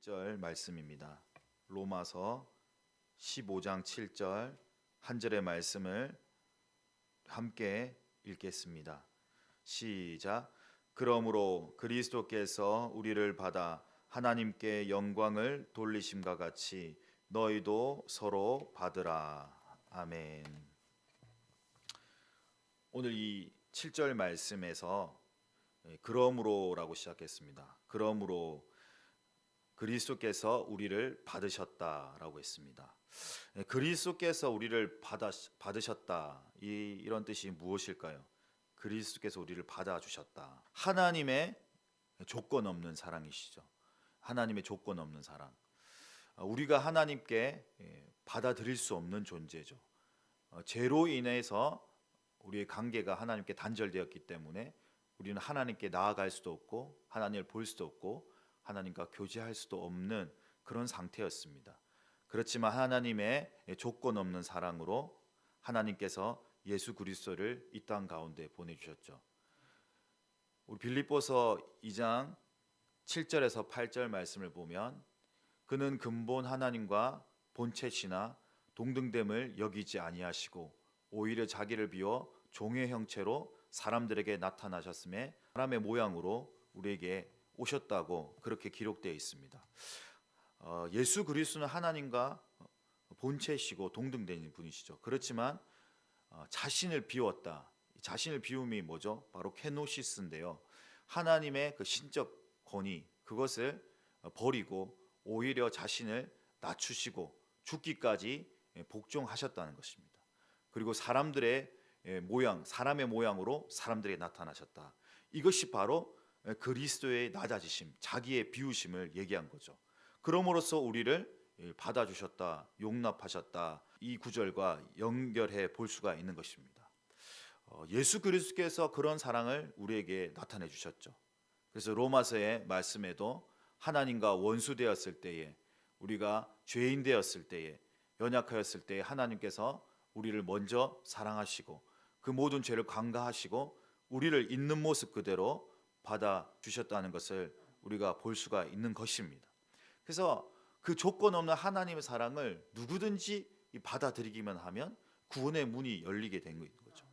7절 말씀입니다. 로마서 15장 7절 한 절의 말씀을 함께 읽겠습니다. 시작. 그러므로 그리스도께서 우리를 받아 하나님께 영광을 돌리심과 같이 너희도 서로 받으라. 아멘. 오늘 이 7절 말씀에서 그러므로라고 시작했습니다. 그러므로 그리스도께서 우리를 받으셨다라고 했습니다. 그리스도께서 우리를 받으셨다, 이런 뜻이 무엇일까요? 그리스도께서 우리를 받아주셨다. 하나님의 조건 없는 사랑이시죠. 하나님의 조건 없는 사랑. 우리가 하나님께 받아들일 수 없는 존재죠. 죄로 인해서 우리의 관계가 하나님께 단절되었기 때문에 우리는 하나님께 나아갈 수도 없고 하나님을 볼 수도 없고 하나님과 교제할 수도 없는 그런 상태였습니다. 그렇지만 하나님의 조건 없는 사랑으로 하나님께서 예수 그리스도를 이 땅 가운데 보내주셨죠. 우리 빌립보서 2장 7절에서 8절 말씀을 보면 그는 근본 하나님과 본체시나 동등됨을 여기지 아니하시고 오히려 자기를 비워 종의 형체로 사람들에게 나타나셨음에 사람의 모양으로 우리에게 오셨다고 그렇게 기록되어 있습니다. 예수 그리스도는 하나님과 본체시고 동등된 분이시죠. 그렇지만 자신을 비웠다. 자신을 비움이 뭐죠? 바로 케노시스인데요. 하나님의 그 신적 권위, 그것을 버리고 오히려 자신을 낮추시고 죽기까지 복종하셨다는 것입니다. 그리고 사람들의 모양, 사람의 모양으로 사람들에게 나타나셨다. 이것이 바로 그리스도의 낮아지심, 자기의 비우심을 얘기한 거죠. 그럼으로써 우리를 받아주셨다, 용납하셨다, 이 구절과 연결해 볼 수가 있는 것입니다. 예수 그리스도께서 그런 사랑을 우리에게 나타내 주셨죠. 그래서 로마서의 말씀에도 하나님과 원수 되었을 때에, 우리가 죄인 되었을 때에, 연약하였을 때에 하나님께서 우리를 먼저 사랑하시고 그 모든 죄를 관가하시고 우리를 있는 모습 그대로 받아주셨다는 것을 우리가 볼 수가 있는 것입니다. 그래서 그 조건 없는 하나님의 사랑을 누구든지 받아들이기만 하면 구원의 문이 열리게 된 거죠.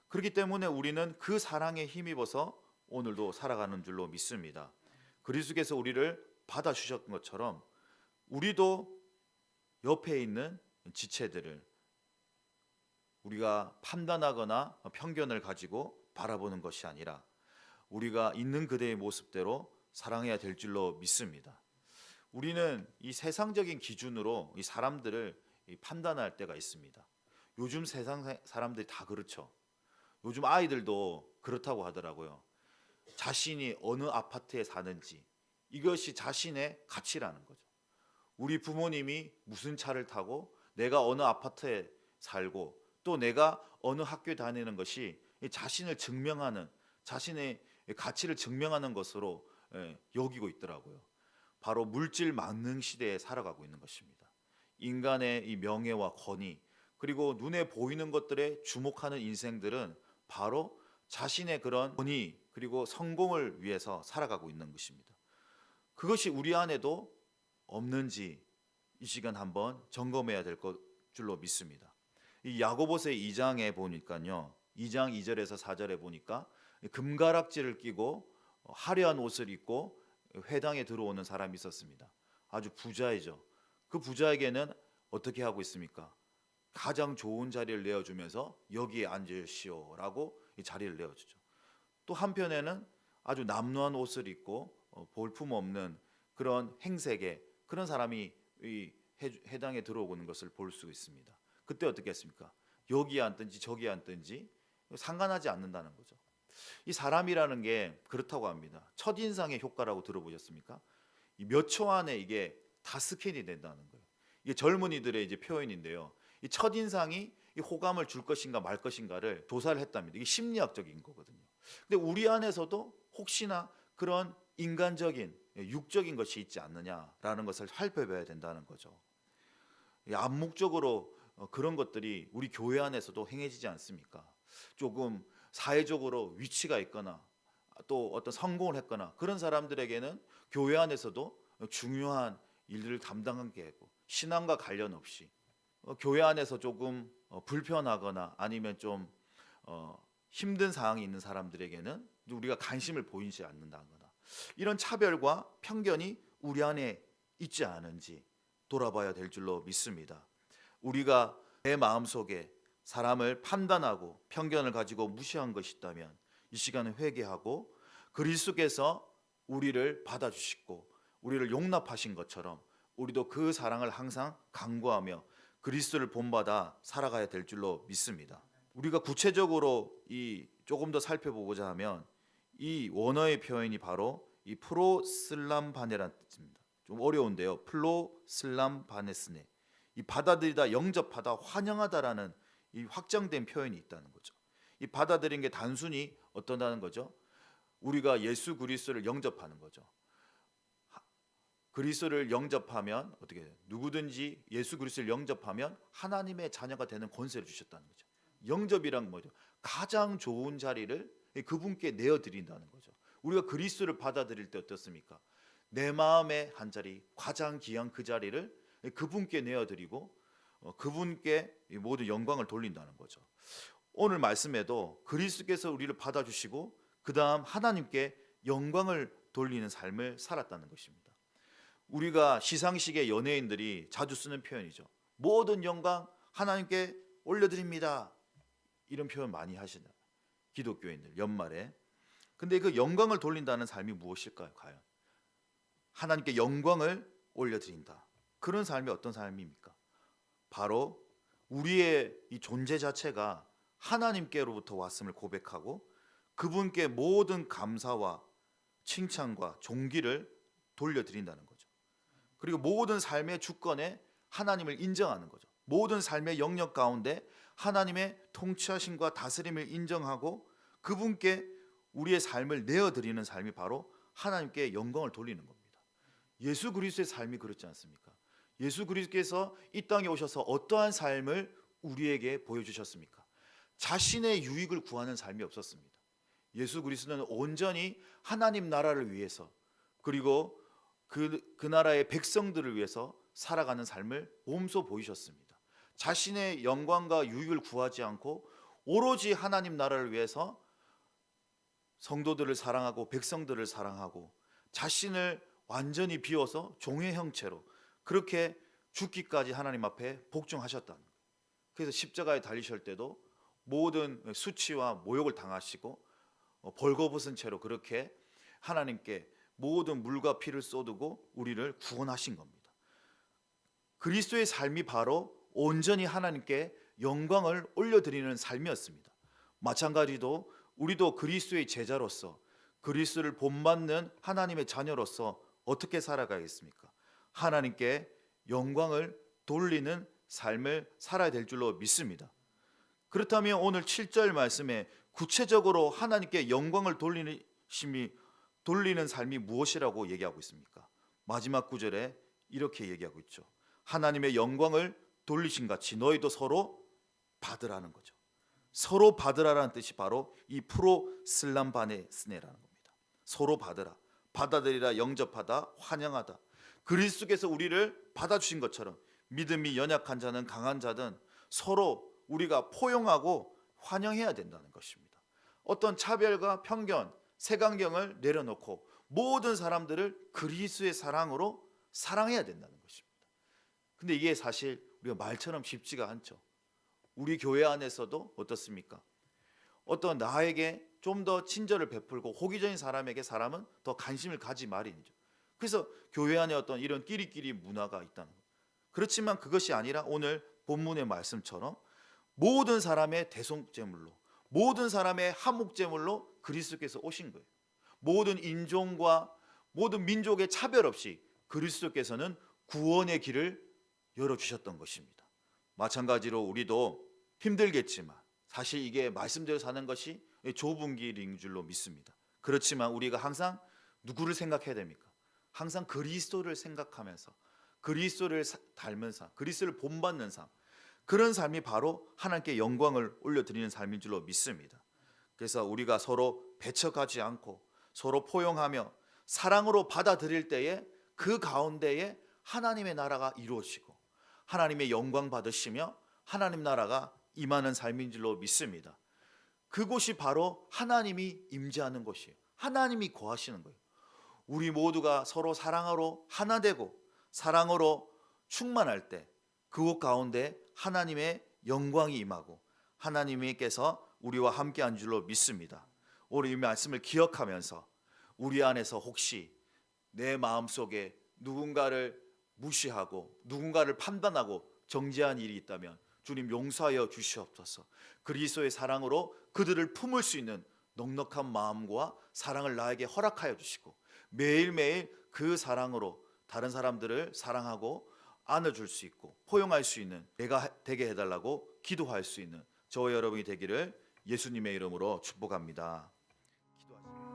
그렇기 때문에 우리는 그 사랑에 힘입어서 오늘도 살아가는 줄로 믿습니다. 그리스도께서 우리를 받아주셨던 것처럼 우리도 옆에 있는 지체들을 우리가 판단하거나 편견을 가지고 바라보는 것이 아니라 우리가 있는 그대의 모습대로 사랑해야 될 줄로 믿습니다. 우리는 이 세상적인 기준으로 이 사람들을 판단할 때가 있습니다. 요즘 세상 사람들이 다 그렇죠. 요즘 아이들도 그렇다고 하더라고요. 자신이 어느 아파트에 사는지, 이것이 자신의 가치라는 거죠. 우리 부모님이 무슨 차를 타고 내가 어느 아파트에 살고 또 내가 어느 학교에 다니는 것이 자신을 증명하는, 자신의 가치를 증명하는 것으로 여기고 있더라고요. 바로 물질 만능 시대에 살아가고 있는 것입니다. 인간의 이 명예와 권위, 그리고 눈에 보이는 것들에 주목하는 인생들은 바로 자신의 그런 권위 그리고 성공을 위해서 살아가고 있는 것입니다. 그것이 우리 안에도 없는지 이 시간 한번 점검해야 될 줄로 믿습니다. 이 야고보서 2장에 보니까요, 2장 2절에서 4절에 보니까 금가락지를 끼고 화려한 옷을 입고 회당에 들어오는 사람이 있었습니다. 아주 부자이죠. 그 부자에게는 어떻게 하고 있습니까? 가장 좋은 자리를 내어주면서 여기에 앉으시오라고 이 자리를 내어주죠. 또 한편에는 아주 남루한 옷을 입고 볼품없는 그런 행색의 그런 사람이 이 회당에 들어오는 것을 볼 수 있습니다. 그때 어떻게 했습니까? 여기에 앉든지 저기에 앉든지 상관하지 않는다는 거죠. 이 사람이라는 게 그렇다고 합니다. 첫인상의 효과라고 들어보셨습니까? 몇 초 안에 이게 다 스캔이 된다는 거예요. 이게 젊은이들의 이제 표현인데요. 이 첫인상이 이 호감을 줄 것인가 말 것인가를 조사를 했답니다. 이게 심리학적인 거거든요. 근데 우리 안에서도 혹시나 그런 인간적인 육적인 것이 있지 않느냐라는 것을 살펴봐야 된다는 거죠. 암묵적으로 그런 것들이 우리 교회 안에서도 행해지지 않습니까? 조금 사회적으로 위치가 있거나 또 어떤 성공을 했거나 그런 사람들에게는 교회 안에서도 중요한 일들을 담당하게 하고 신앙과 관련 없이 교회 안에서 조금 불편하거나 아니면 좀 힘든 상황이 있는 사람들에게는 우리가 관심을 보이지 않는다거나 이런 차별과 편견이 우리 안에 있지 않은지 돌아봐야 될 줄로 믿습니다. 우리가 내 마음속에 사람을 판단하고 편견을 가지고 무시한 것이 있다면 이 시간에 회개하고 그리스도께서 우리를 받아주시고 우리를 용납하신 것처럼 우리도 그 사랑을 항상 간구하며 그리스도를 본받아 살아가야 될 줄로 믿습니다. 우리가 구체적으로 조금 더 살펴보고자 하면 이 원어의 표현이 바로 이 프로슬람바네라는 뜻입니다. 좀 어려운데요. 플로슬람바네스네. 이 받아들이다, 영접하다, 환영하다라는 이 확장된 표현이 있다는 거죠. 이 받아들인 게 단순히 어떠다는 거죠? 우리가 예수 그리스도를 영접하는 거죠. 그리스도를 영접하면 어떻게 돼요? 누구든지 예수 그리스도를 영접하면 하나님의 자녀가 되는 권세를 주셨다는 거죠. 영접이란 뭐죠? 가장 좋은 자리를 그분께 내어드린다는 거죠. 우리가 그리스도를 받아들일 때 어떻습니까? 내 마음의 한 자리, 가장 귀한 그 자리를 그분께 내어드리고 그분께 모든 영광을 돌린다는 거죠. 오늘 말씀에도 그리스도께서 우리를 받아주시고 그 다음 하나님께 영광을 돌리는 삶을 살았다는 것입니다. 우리가 시상식의 연예인들이 자주 쓰는 표현이죠. 모든 영광 하나님께 올려드립니다. 이런 표현 많이 하시잖아요. 기독교인들 연말에. 근데 그 영광을 돌린다는 삶이 무엇일까요? 과연 하나님께 영광을 올려드린다. 그런 삶이 어떤 삶입니까? 바로 우리의 이 존재 자체가 하나님께로부터 왔음을 고백하고 그분께 모든 감사와 칭찬과 존귀를 돌려드린다는 거죠. 그리고 모든 삶의 주권에 하나님을 인정하는 거죠. 모든 삶의 영역 가운데 하나님의 통치하심과 다스림을 인정하고 그분께 우리의 삶을 내어드리는 삶이 바로 하나님께 영광을 돌리는 겁니다. 예수 그리스도의 삶이 그렇지 않습니까? 예수 그리스도께서 이 땅에 오셔서 어떠한 삶을 우리에게 보여주셨습니까? 자신의 유익을 구하는 삶이 없었습니다. 예수 그리스도는 온전히 하나님 나라를 위해서 그리고 그 나라의 백성들을 위해서 살아가는 삶을 몸소 보이셨습니다. 자신의 영광과 유익을 구하지 않고 오로지 하나님 나라를 위해서 성도들을 사랑하고 백성들을 사랑하고 자신을 완전히 비워서 종의 형체로 그렇게 죽기까지 하나님 앞에 복종하셨다는 거예요. 그래서 십자가에 달리실 때도 모든 수치와 모욕을 당하시고 벌거벗은 채로 그렇게 하나님께 모든 물과 피를 쏟고 우리를 구원하신 겁니다. 그리스도의 삶이 바로 온전히 하나님께 영광을 올려드리는 삶이었습니다. 마찬가지로 우리도 그리스도의 제자로서 그리스도를 본받는 하나님의 자녀로서 어떻게 살아가겠습니까? 하나님께 영광을 돌리는 삶을 살아야 될 줄로 믿습니다. 그렇다면 오늘 7절 말씀에 구체적으로 하나님께 영광을 돌리는 삶이 무엇이라고 얘기하고 있습니까? 마지막 구절에 이렇게 얘기하고 있죠. 하나님의 영광을 돌리신 같이 너희도 서로 받으라는 거죠. 서로 받으라라는 뜻이 바로 이 프로슬람바네스네라는 겁니다. 서로 받으라, 받아들이라, 영접하다, 환영하다. 그리스도께서 우리를 받아주신 것처럼 믿음이 연약한 자는 강한 자든 서로 우리가 포용하고 환영해야 된다는 것입니다. 어떤 차별과 편견, 색안경을 내려놓고 모든 사람들을 그리스도의 사랑으로 사랑해야 된다는 것입니다. 근데 이게 사실 우리가 말처럼 쉽지가 않죠. 우리 교회 안에서도 어떻습니까? 어떤 나에게 좀 더 친절을 베풀고 호기적인 사람에게 사람은 더 관심을 가지 마련이죠. 그래서 교회 안에 어떤 이런 끼리끼리 문화가 있다는 거예요. 그렇지만 그것이 아니라 오늘 본문의 말씀처럼 모든 사람의 대속제물로 모든 사람의 한목제물로 그리스도께서 오신 거예요. 모든 인종과 모든 민족의 차별 없이 그리스도께서는 구원의 길을 열어주셨던 것입니다. 마찬가지로 우리도 힘들겠지만 사실 이게 말씀대로 사는 것이 좁은 길인 줄로 믿습니다. 그렇지만 우리가 항상 누구를 생각해야 됩니까? 항상 그리스도를 생각하면서 그리스도를 닮은 삶, 그리스도를 본받는 삶, 그런 삶이 바로 하나님께 영광을 올려드리는 삶인 줄로 믿습니다. 그래서 우리가 서로 배척하지 않고 서로 포용하며 사랑으로 받아들일 때에 그 가운데에 하나님의 나라가 이루어지고 하나님의 영광 받으시며 하나님 나라가 임하는 삶인 줄로 믿습니다. 그곳이 바로 하나님이 임재하는 곳이에요. 하나님이 거하시는 거예요. 우리 모두가 서로 사랑으로 하나 되고 사랑으로 충만할 때 그곳 가운데 하나님의 영광이 임하고 하나님께서 우리와 함께한 줄로 믿습니다. 오늘 이 말씀을 기억하면서 우리 안에서 혹시 내 마음속에 누군가를 무시하고 누군가를 판단하고 정죄한 일이 있다면 주님 용서하여 주시옵소서. 그리스도의 사랑으로 그들을 품을 수 있는 넉넉한 마음과 사랑을 나에게 허락하여 주시고 매일매일 그 사랑으로 다른 사람들을 사랑하고 안아줄 수 있고 포용할 수 있는 내가 되게 해달라고 기도할 수 있는 저와 여러분이 되기를 예수님의 이름으로 축복합니다. 기도하십니다.